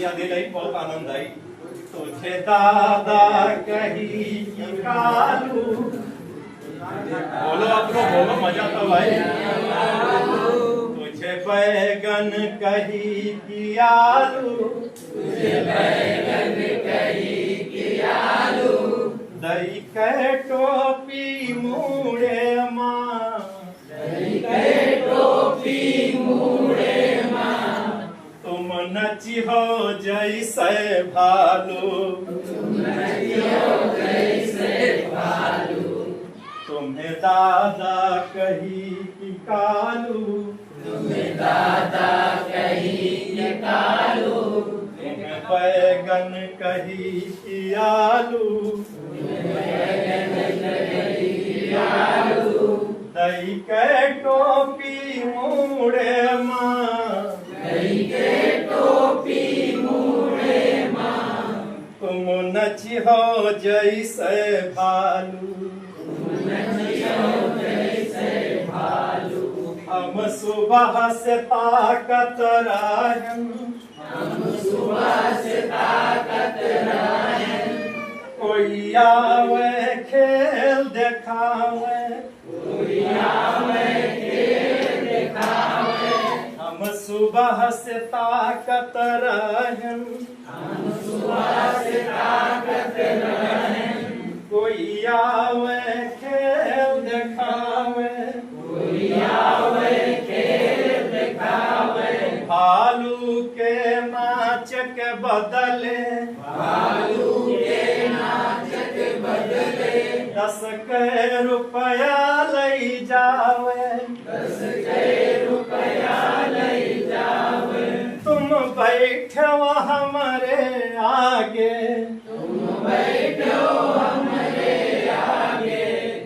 याद आई, बहुत आनंद आई। तुझे दादा कही कि कालू, बोलो आप लोग, बोलो, मजा तो भाई। तुझे बैगन कही कि आलू, तुझे बैगन कही कि आलू, दही के टोपी मुड़े माँ, दही के टोपी मुड़े माँ, तुम नची हो जैसे भालू, तुम नची हो जैसे भालू, तुम्हें दादा कही कि कालू, तुम्हें दादा कही कि कालू, तुम्हें बैगन कही कि आलू, दही के टोपी मुड़े माँ, दही के टोपी मुड़े माँ, तुम नची हो जैसे भालू, तुम नची हो जैसे भालू, हम सुबह से ताकत रहें, हम सुबह से ताकत रहें, कोई आवे खेल दिखावे, कोई आवे खेल दिखावे, हम सुबह से ताकत रहें, हम सुबह से ताकत रहें, कोई आवे खेल दिखावे, कोई आवे खेल दिखावे, भालू के नाच के बदले, भालू के नाच के बदले, 10 के रुपया लई जावे, 10 के रुपया लई जावे, तुम बैठो हमारे आगे, तुम बैठो हमरे आगे,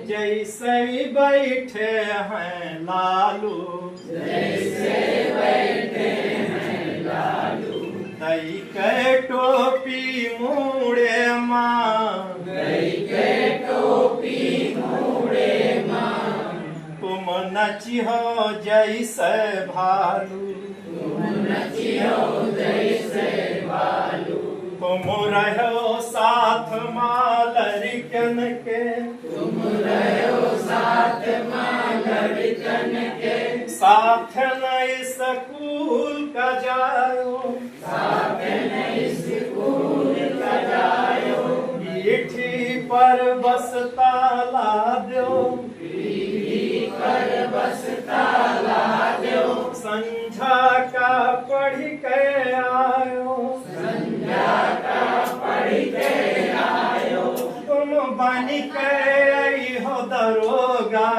जैसे ही बैठे हैं लालू, जैसे बैठे हैं लालू, दही के टोपी मुड़े माँ, दही के टोपी मुड़े माँ, तुम नची हो जैसे भालू, तुम नची हो जैसे भालू, तुम रहो साथ मालरिकन के, तुम रहो साथ माँ लड़कन के, साथ नहीं स्कूल का जायो, साथ नहीं स्कूल का जायो, पीठी पर बस ताला दो, पीढ़ी पर बस ताला दो, संझा का पढ़ के आयो, संध्या का पढ़ के आयो, तुम बन के आई हो दरोगा,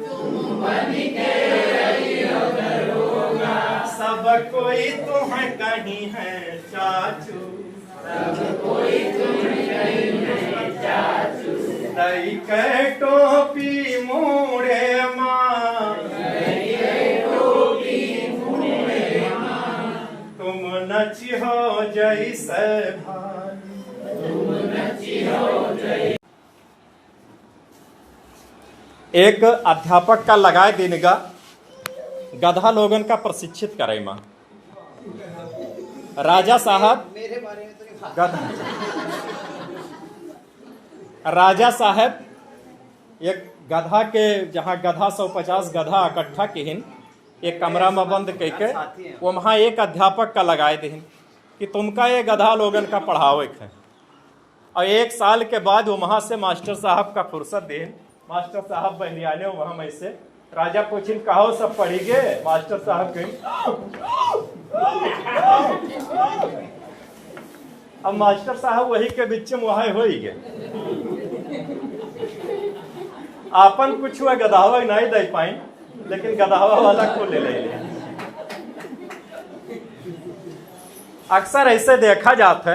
तुम बन के आई हो दरोगा, सब कोई तुम्हें कहीं है चाचू, सब कोई तुम्हें कहीं है चाचू, दही के टोपी मुड़े माँ, दही के टोपी मुड़े माँ, तुम नची हो जैसे भालू। तुम नची हो जैसे। एक अध्यापक का लगाए दिन का गधा लोगन का प्रशिक्षित करे माँ। राजा साहब गधा, राजा साहब एक गधा के, जहाँ गधा 150 गधा इकट्ठा किहिन, एक कमरा में बंद करके वो वहाँ एक अध्यापक का लगाए दिहिन कि तुमका ये गधा लोगन का पढ़ावे है। और 1 साल के बाद वो वहाँ से मास्टर साहब का फुर्सत देन, मास्टर साहब बहनियाले वहाँ में से राजा पूछिन कहो सब पढ़ी गे, मास्टर साहब कहीं अब मास्टर साहब वही के बीच में वहाँ हो ही गए, आपन कुछ हुआ गधावा नहीं दे पाए, लेकिन गधावा वाला को ले ले। अक्सर ऐसे देखा जाता है।